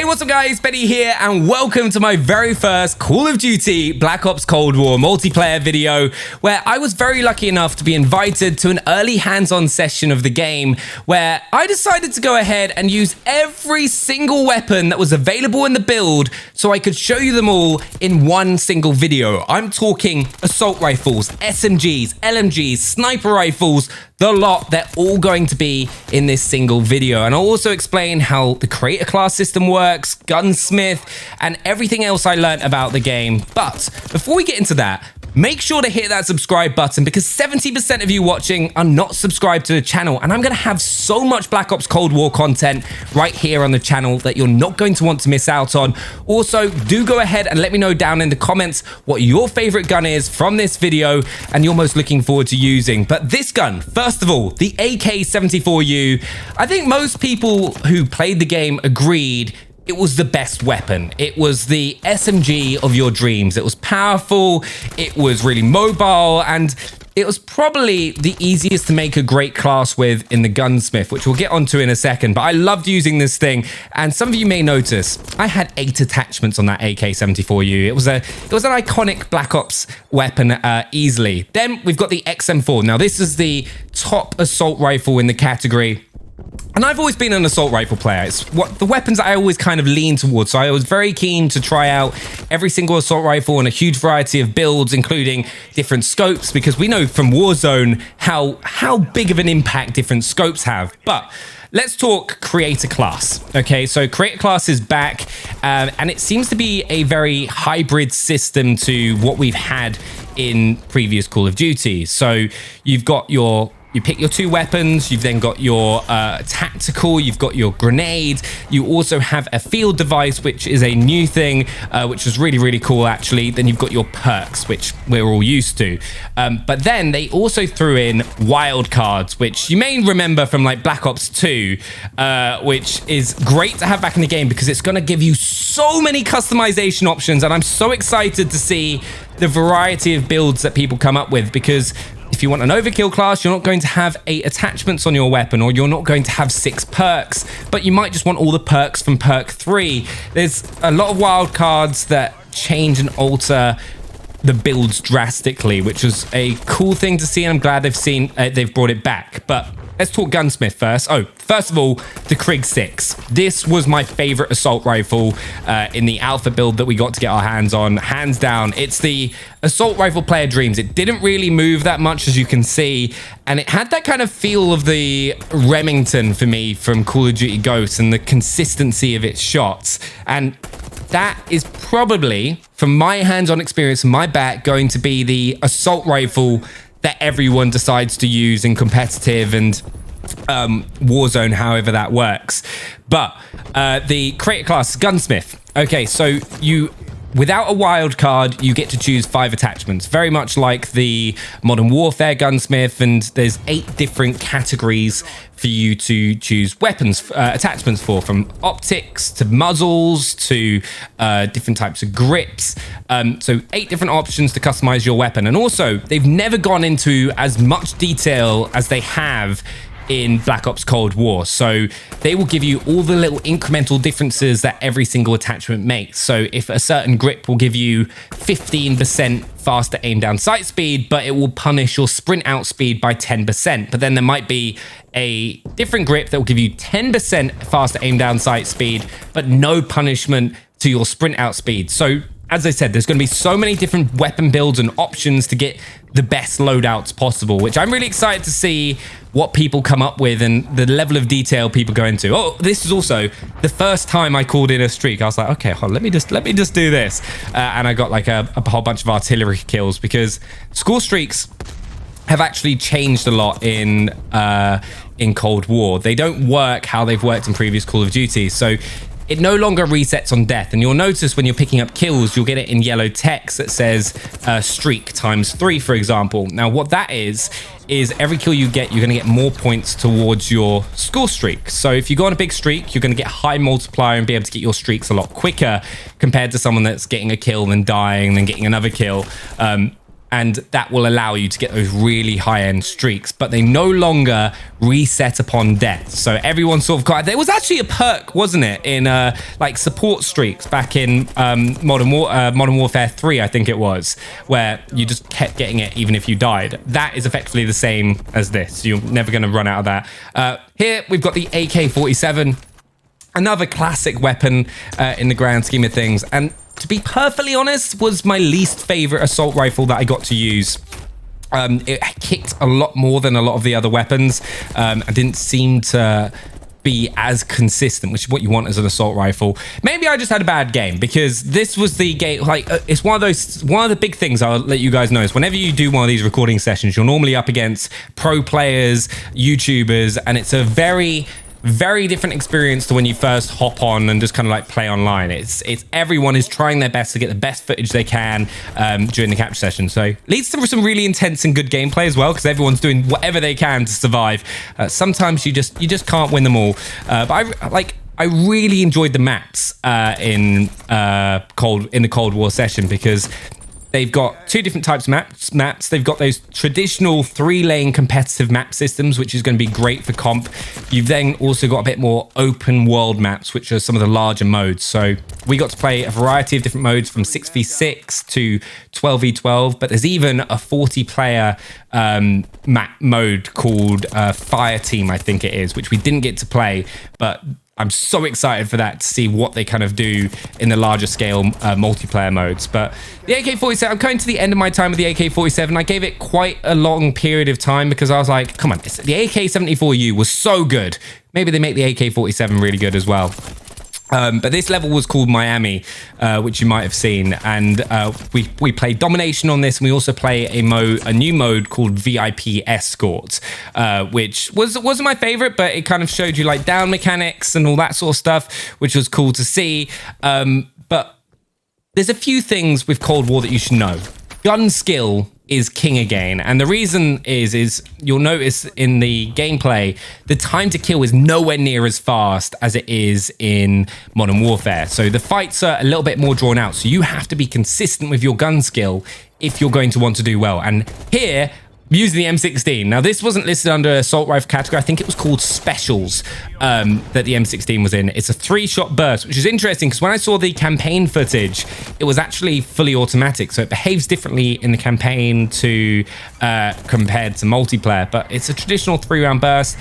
Hey, what's up guys, Benny here, and welcome to my very first Call of Duty Black Ops Cold War multiplayer video, where I was very lucky enough to be invited to an early hands-on session of the game, where I decided to go ahead and use every single weapon that was available in the build so I could show you them all in one single video. I'm talking assault rifles, SMGs, LMGs, sniper rifles, the lot. They're all going to be in this single video, and I'll also explain how the creator class system works, Gunsmith, and everything else I learned about the game. But before we get into that, make sure to hit that subscribe button, because 70% of you watching are not subscribed to the channel, and I'm going to have so much Black Ops Cold War content right here on the channel that you're not going to want to miss out on. Also, do go ahead and let me know down in the comments what your favorite gun is from this video and you're most looking forward to using. But this gun, first of all, the AK-74U, I think most people who played the game agreed it was the best weapon. It was the SMG of your dreams. It was powerful, it was really mobile, and it was probably the easiest to make a great class with in the Gunsmith, which we'll get onto in a second. But I loved using this thing, and some of you may notice I had 8 attachments on that AK-74U. It was an iconic Black Ops weapon easily. Then we've got the XM4. Now this is the top assault rifle in the category. And I've always been an assault rifle player. It's what the weapons I always kind of lean towards. So I was very keen to try out every single assault rifle in a huge variety of builds, including different scopes, because we know from Warzone how big of an impact different scopes have. But let's talk creator class. Okay, so creator class is back, and it seems to be a very hybrid system to what we've had in previous Call of Duty. So you pick your 2 weapons, you've then got your tactical, you've got your grenade, you also have a field device, which is a new thing, which is really, really cool actually. Then you've got your perks, which we're all used to. But then they also threw in wild cards, which you may remember from like Black Ops 2, which is great to have back in the game because it's gonna give you so many customization options, and I'm so excited to see the variety of builds that people come up with, because if you want an overkill class, you're not going to have 8 attachments on your weapon, or you're not going to have 6 perks, but you might just want all the perks from perk 3. There's a lot of wild cards that change and alter the builds drastically, which was a cool thing to see, and I'm glad they've brought it back. But let's talk Gunsmith first. First of all, the Krig 6. This was my favorite assault rifle in the alpha build that we got to get our hands on. Hands down, it's the assault rifle player dreams. It didn't really move that much, as you can see, and it had that kind of feel of the Remington for me from Call of Duty Ghosts, and the consistency of its shots. And that is probably, from my hands-on experience and my back, going to be the assault rifle that everyone decides to use in competitive and Warzone, however that works. But the creator class, Gunsmith. Okay, so without a wild card, you get to choose 5 attachments, very much like the Modern Warfare Gunsmith, and there's 8 different categories for you to choose weapons attachments for, from optics to muzzles to different types of grips. So 8 different options to customize your weapon. And also, they've never gone into as much detail as they have in Black Ops Cold War. So they will give you all the little incremental differences that every single attachment makes. So if a certain grip will give you 15% faster aim down sight speed, but it will punish your sprint out speed by 10%. But then there might be a different grip that will give you 10% faster aim down sight speed, but no punishment to your sprint out speed. So as I said, there's going to be so many different weapon builds and options to get the best loadouts possible, which I'm really excited to see what people come up with and the level of detail people go into. Oh, this is also the first time I called in a streak. I was like, okay, hold on, let me just do this. And I got like a whole bunch of artillery kills, because score streaks have actually changed a lot in Cold War. They don't work how they've worked in previous Call of Duty. So it no longer resets on death, and you'll notice when you're picking up kills, you'll get it in yellow text that says streak ×3, for example. Now what that is every kill you get, you're going to get more points towards your score streak. So if you go on a big streak, you're going to get a high multiplier and be able to get your streaks a lot quicker compared to someone that's getting a kill, then dying, then getting another kill. and that will allow you to get those really high-end streaks, but they no longer reset upon death. So everyone sort of got, there was actually a perk, wasn't it, in like support streaks back in Modern Warfare 3, I think it was, where you just kept getting it even if you died. That is effectively the same as this. You're never going to run out of that. Here we've got the AK-47, another classic weapon in the grand scheme of things, and to be perfectly honest, was my least favorite assault rifle that I got to use. It kicked a lot more than a lot of the other weapons. I didn't seem to be as consistent, which is what you want as an assault rifle. Maybe I just had a bad game, because this was the game, like, it's one of the big things I'll let you guys know is whenever you do one of these recording sessions, you're normally up against pro players, YouTubers, and it's a very different experience to when you first hop on and just kind of like play online. It's everyone is trying their best to get the best footage they can during the capture session. So leads to some really intense and good gameplay as well, because everyone's doing whatever they can to survive. Sometimes you just can't win them all. But I really enjoyed the maps in the Cold War session, because they've got two different types of maps. They've got those traditional 3-lane competitive map systems, which is going to be great for comp. You've then also got a bit more open world maps, which are some of the larger modes. So we got to play a variety of different modes, from 6v6 to 12v12, but there's even a 40-player map mode called Fire Team, I think it is, which we didn't get to play, but I'm so excited for that, to see what they kind of do in the larger scale multiplayer modes. But the AK-47, I'm coming to the end of my time with the AK-47. I gave it quite a long period of time, because I was like, come on, the AK-74U was so good. Maybe they make the AK-47 really good as well. But this level was called Miami, which you might have seen, and we play domination on this, and we also play a new mode called VIP Escort, which wasn't my favorite, but it kind of showed you like down mechanics and all that sort of stuff, which was cool to see. But there's a few things with Cold War that you should know. Gun skill is king again, and the reason is you'll notice in the gameplay the time to kill is nowhere near as fast as it is in Modern Warfare. So the fights are a little bit more drawn out, so you have to be consistent with your gun skill if you're going to want to do well. And here, using the M16. Now, this wasn't listed under assault rifle category. I think it was called specials that the M16 was in. It's a 3-shot burst, which is interesting, because when I saw the campaign footage, it was actually fully automatic. So it behaves differently in the campaign to compared to multiplayer. But it's a traditional 3-round burst.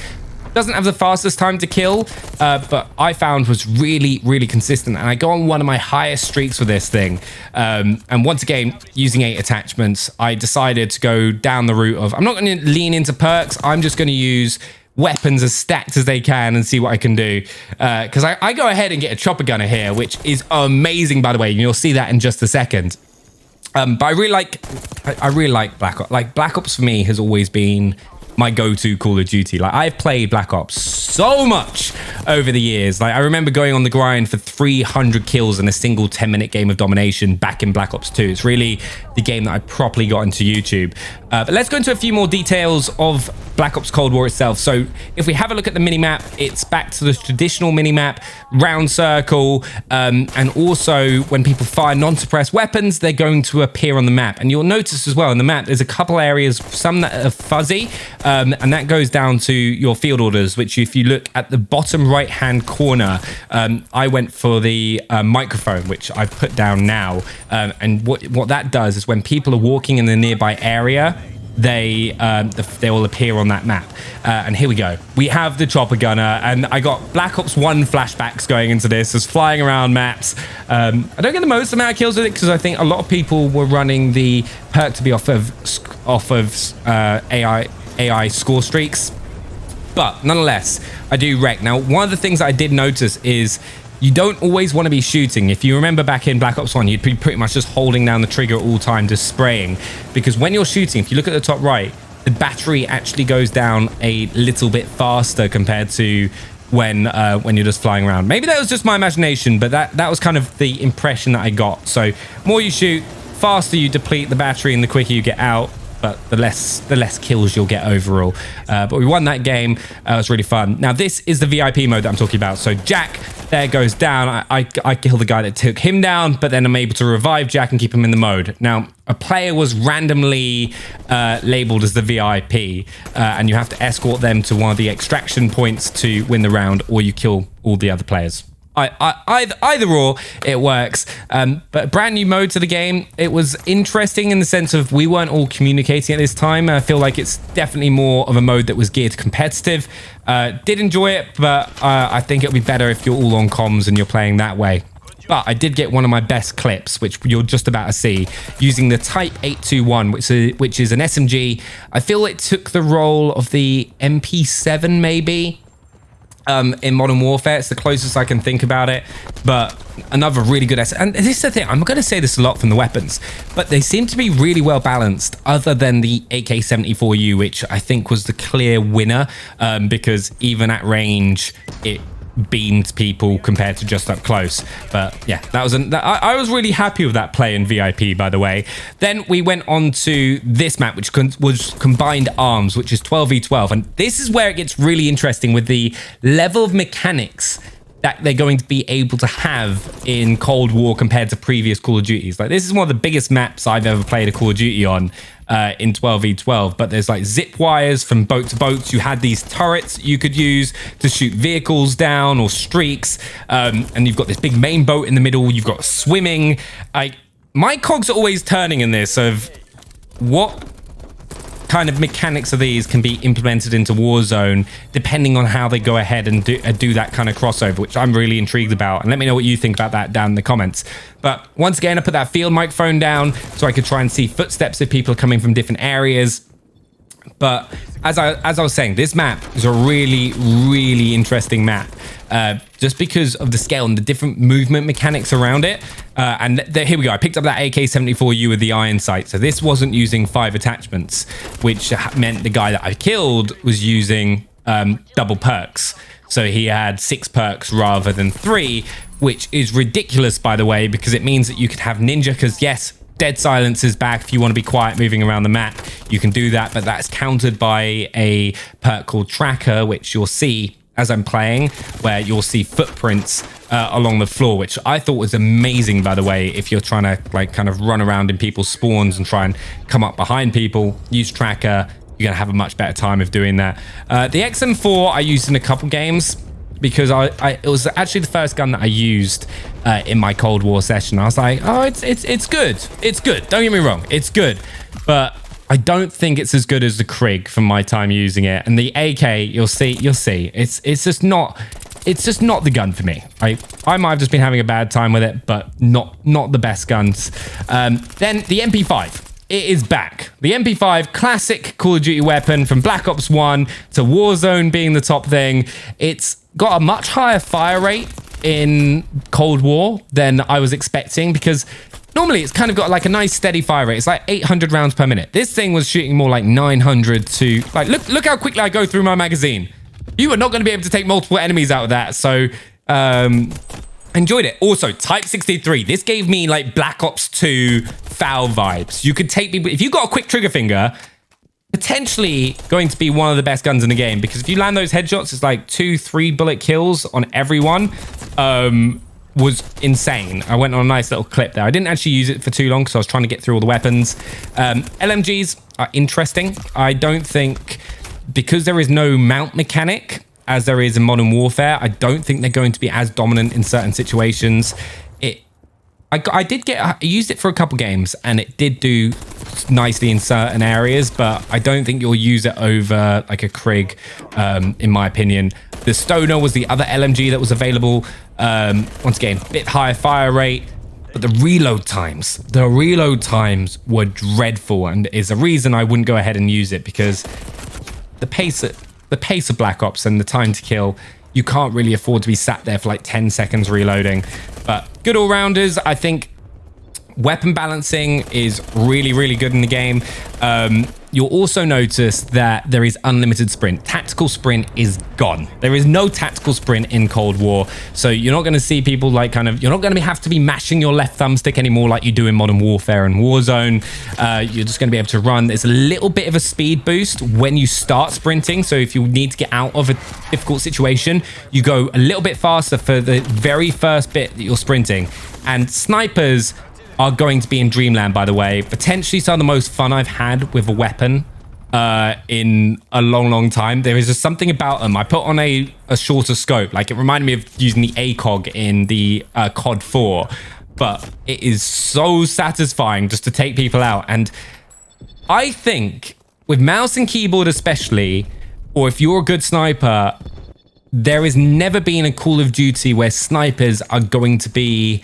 Doesn't have the fastest time to kill, but I found was really consistent, and I go on one of my highest streaks with this thing. And once again, using 8 attachments, I decided to go down the route of, I'm not going to lean into perks, I'm just going to use weapons as stacked as they can and see what I can do. Because I go ahead and get a chopper gunner here, which is amazing, by the way, and you'll see that in just a second. But I really like Black Ops. Like, Black Ops for me has always been my go-to Call of Duty. Like, I've played Black Ops so much over the years. Like, I remember going on the grind for 300 kills in a single 10-minute game of domination back in Black Ops 2. It's really the game that I properly got into YouTube. But let's go into a few more details of Black Ops Cold War itself. So if we have a look at the minimap, it's back to the traditional minimap, round circle, and also when people fire non-suppressed weapons, they're going to appear on the map. And you'll notice as well in the map, there's a couple areas, some that are fuzzy, and that goes down to your field orders, which if you look at the bottom right-hand corner, I went for the microphone, which I've put down now. And what that does is when people are walking in the nearby area, they will appear on that map. And here we go. We have the chopper gunner, and I got Black Ops 1 flashbacks going into this, just flying around maps. I don't get the most amount of kills with it, because I think a lot of people were running the perk to be off of AI score streaks. But nonetheless, I do wreck. Now, one of the things that I did notice is you don't always want to be shooting. If you remember back in Black Ops 1, you'd be pretty much just holding down the trigger at all time, just spraying. Because when you're shooting, if you look at the top right, the battery actually goes down a little bit faster compared to when you're just flying around. Maybe that was just my imagination, but that was kind of the impression that I got. So more you shoot, faster you deplete the battery and the quicker you get out, but the less kills you'll get overall. But we won that game. It was really fun. Now, this is the VIP mode that I'm talking about. So Jack there goes down. I kill the guy that took him down, but then I'm able to revive Jack and keep him in the mode. Now, a player was randomly labeled as the VIP, and you have to escort them to one of the extraction points to win the round, or you kill all the other players. Either or, it works. But a brand new mode to the game. It was interesting in the sense of we weren't all communicating at this time. I feel like it's definitely more of a mode that was geared to competitive. Did enjoy it, but I think it'll be better if you're all on comms and you're playing that way. But I did get one of my best clips, which you're just about to see, using the Type 821, which is an SMG. I feel it took the role of the MP7 maybe. In Modern Warfare. It's the closest I can think about it, but another really good asset. And this is the thing, I'm going to say this a lot from the weapons, but they seem to be really well balanced, other than the AK-74U, which I think was the clear winner, because even at range, it beamed people compared to just up close. But yeah, that was I was really happy with that play in VIP, by the way. Then we went on to this map, which was combined arms, which is 12v12, and this is where it gets really interesting with the level of mechanics that they're going to be able to have in Cold War compared to previous Call of Duties. Like, this is one of the biggest maps I've ever played a Call of Duty on, in 12v12, but there's like zip wires from boat to boat. You had these turrets you could use to shoot vehicles down or streaks, and you've got this big main boat in the middle. You've got swimming. My cogs are always turning in this of what kind of mechanics of these can be implemented into Warzone, depending on how they go ahead and do that kind of crossover, which I'm really intrigued about. And let me know what you think about that down in the comments. But once again, I put that field microphone down so I could try and see footsteps if people are coming from different areas. But as I was saying, this map is a really, really interesting map, just because of the scale and the different movement mechanics around it. And here we go. I picked up that AK-74U with the iron sight. So this wasn't using 5 attachments, which meant the guy that I killed was using double perks. So he had 6 perks rather than 3, which is ridiculous, by the way, because it means that you could have ninja, because yes, dead silence is back. If you want to be quiet moving around the map, you can do that, but that's countered by a perk called tracker, which you'll see as I'm playing, where you'll see footprints along the floor, which I thought was amazing, by the way. If you're trying to like kind of run around in people's spawns and try and come up behind people, use tracker, you're gonna have a much better time of doing that. The XM4 I used in a couple games, because it was actually the first gun that I used in my Cold War session. I was like, oh, it's good. It's good. Don't get me wrong. It's good. But I don't think it's as good as the Krig from my time using it. And the AK, you'll see. It's just not the gun for me. I might have just been having a bad time with it, but not the best guns. Then the MP5. It is back. The MP5, classic Call of Duty weapon from Black Ops 1 to Warzone being the top thing. It's got a much higher fire rate in Cold War than I was expecting, because normally it's kind of got like a nice steady fire rate. It's like 800 rounds per minute. This thing was shooting more like 900 to... Like, look how quickly I go through my magazine. You are not going to be able to take multiple enemies out of that. So, enjoyed it. Also, Type 63. This gave me like Black Ops 2 foul vibes. You could take people... If you got a quick trigger finger, potentially going to be one of the best guns in the game, because if you land those headshots, it's like 2-3 bullet kills on everyone. Was insane. I went on a nice little clip there. I didn't actually use it for too long because I was trying to get through all the weapons. LMGs are interesting. I don't think, because there is no mount mechanic as there is in Modern Warfare, I don't think they're going to be as dominant in certain situations. I used it for a couple games and it did do nicely in certain areas, but I don't think you'll use it over like a Krig, in my opinion. The Stoner was the other LMG that was available. Once again, a bit higher fire rate, but the reload times were dreadful, and is a reason I wouldn't go ahead and use it, because the pace of Black Ops and the time to kill, you can't really afford to be sat there for like 10 seconds reloading. But good all-rounders. I think weapon balancing is really, really good in the game. you'll also notice that there is unlimited sprint. Tactical sprint is gone. There is no tactical sprint in Cold War. So you're not going to see people like you're not going to have to be mashing your left thumbstick anymore like you do in Modern Warfare and Warzone. You're just going to be able to run. There's a little bit of a speed boost when you start sprinting. So if you need to get out of a difficult situation, you go a little bit faster for the very first bit that you're sprinting. And snipers are going to be in Dreamland, by the way. Potentially some of the most fun I've had with a weapon in a long time. There is just something about them. I put on a shorter scope. Like, it reminded me of using the ACOG in the COD 4. But it is so satisfying just to take people out. And I think with mouse and keyboard especially, or if you're a good sniper, there has never been a Call of Duty where snipers are going to be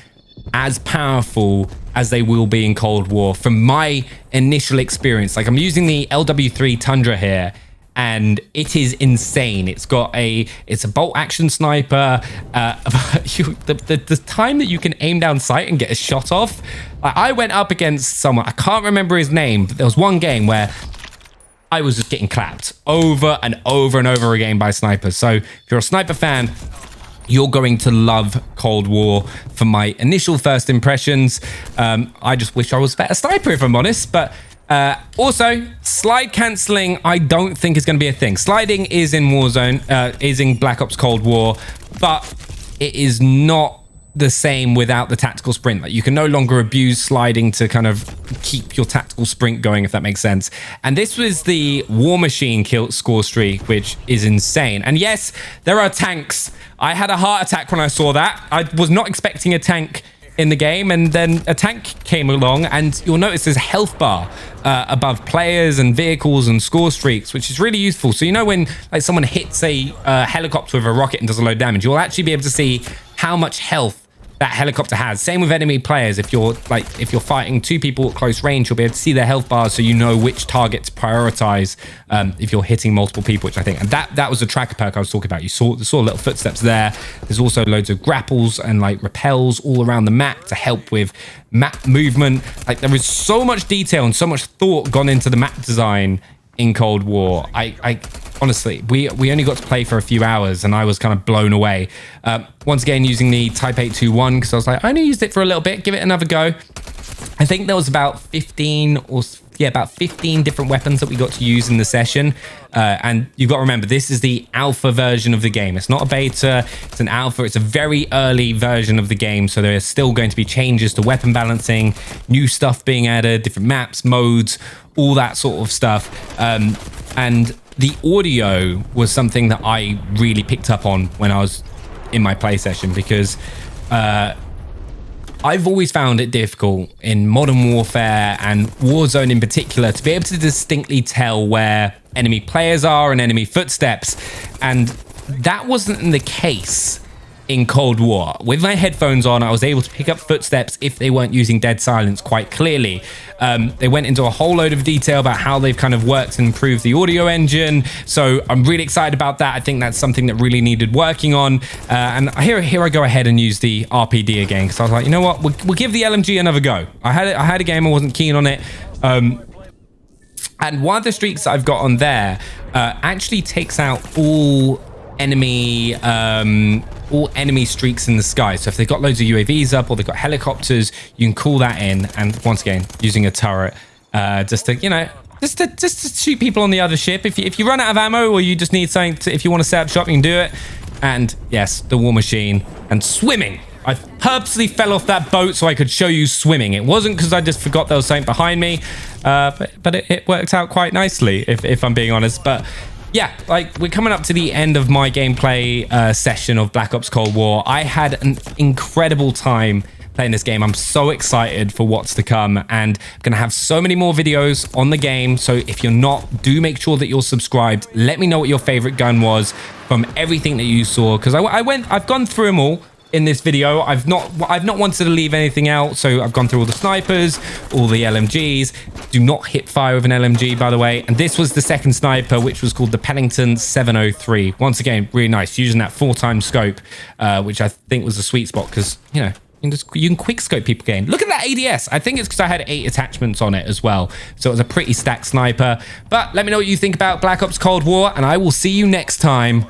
as powerful as they will be in Cold War from my initial experience. Like, I'm using the LW3 Tundra here, and it is insane. It's a bolt action sniper. The time that you can aim down sight and get a shot off. I went up against someone, I can't remember his name, but there was one game where I was just getting clapped over and over and over again by snipers. So if you're a sniper fan, you're going to love Cold War. For my initial first impressions, I just wish I was a better sniper, if I'm honest. But also, slide cancelling, I don't think is going to be a thing. Sliding is in Warzone, is in Black Ops Cold War, but it is not the same without the tactical sprint. Like, you can no longer abuse sliding to kind of keep your tactical sprint going, if that makes sense. And this was the War Machine kill score streak, which is insane. And yes, there are tanks. I had a heart attack when I saw that. I was not expecting a tank in the game, and then a tank came along, and you'll notice there's a health bar above players and vehicles and score streaks, which is really useful. So you know when like someone hits a helicopter with a rocket and does a load of damage, you'll actually be able to see how much health that helicopter has. Same with enemy players. If you're fighting two people at close range, you'll be able to see their health bars, so you know which target to prioritize if you're hitting multiple people, which I think, and that was the tracker perk I was talking about. You saw little footsteps there. There's also loads of grapples and like rappels all around the map to help with map movement. Like, there is so much detail and so much thought gone into the map design in Cold War. I honestly, we only got to play for a few hours, and I was kind of blown away. Once again, using the Type 821, because I was like, I only used it for a little bit, give it another go. I think there was about 15 different weapons that we got to use in the session. And you've got to remember, this is the alpha version of the game. It's not a beta, it's an alpha. It's a very early version of the game. So there are still going to be changes to weapon balancing, new stuff being added, different maps, modes, all that sort of stuff. And the audio was something that I really picked up on when I was in my play session, because I've always found it difficult in Modern Warfare and Warzone in particular to be able to distinctly tell where enemy players are and enemy footsteps. And that wasn't the case in Cold War. With my headphones on, I was able to pick up footsteps if they weren't using dead silence quite clearly. They went into a whole load of detail about how they've kind of worked and improved the audio engine. So I'm really excited about that. I think that's something that really needed working on. And here I go ahead and use the RPD again, because I was like, you know what, we'll give the LMG another go. I had a game, I wasn't keen on it. And one of the streaks I've got on there actually takes out all enemy streaks in the sky. So if they've got loads of UAVs up or they've got helicopters, you can call that in. And once again, using a turret just to shoot people on the other ship. If you run out of ammo, or you just need something if you want to set up shop, you can do it. And yes, the War Machine and swimming. I purposely fell off that boat so I could show you swimming. It wasn't because I just forgot there was something behind me, but it worked out quite nicely, if I'm being honest. But yeah, like, we're coming up to the end of my gameplay session of Black Ops Cold War. I had an incredible time playing this game. I'm so excited for what's to come, and I'm gonna have so many more videos on the game. So if you're not, do make sure that you're subscribed. Let me know what your favorite gun was from everything that you saw, because I've gone through them all in this video. I've not wanted to leave anything out, so I've gone through all the snipers, all the LMGs. Do not hit fire with an LMG, by the way. And this was the second sniper, which was called the Pennington 703. Once again, really nice, using that 4x scope, which I think was the sweet spot, because, you know, You can quick scope people again. Look at that ADS. I think it's because I had 8 attachments on it as well. So it was a pretty stacked sniper. But let me know what you think about Black Ops Cold War, and I will see you next time.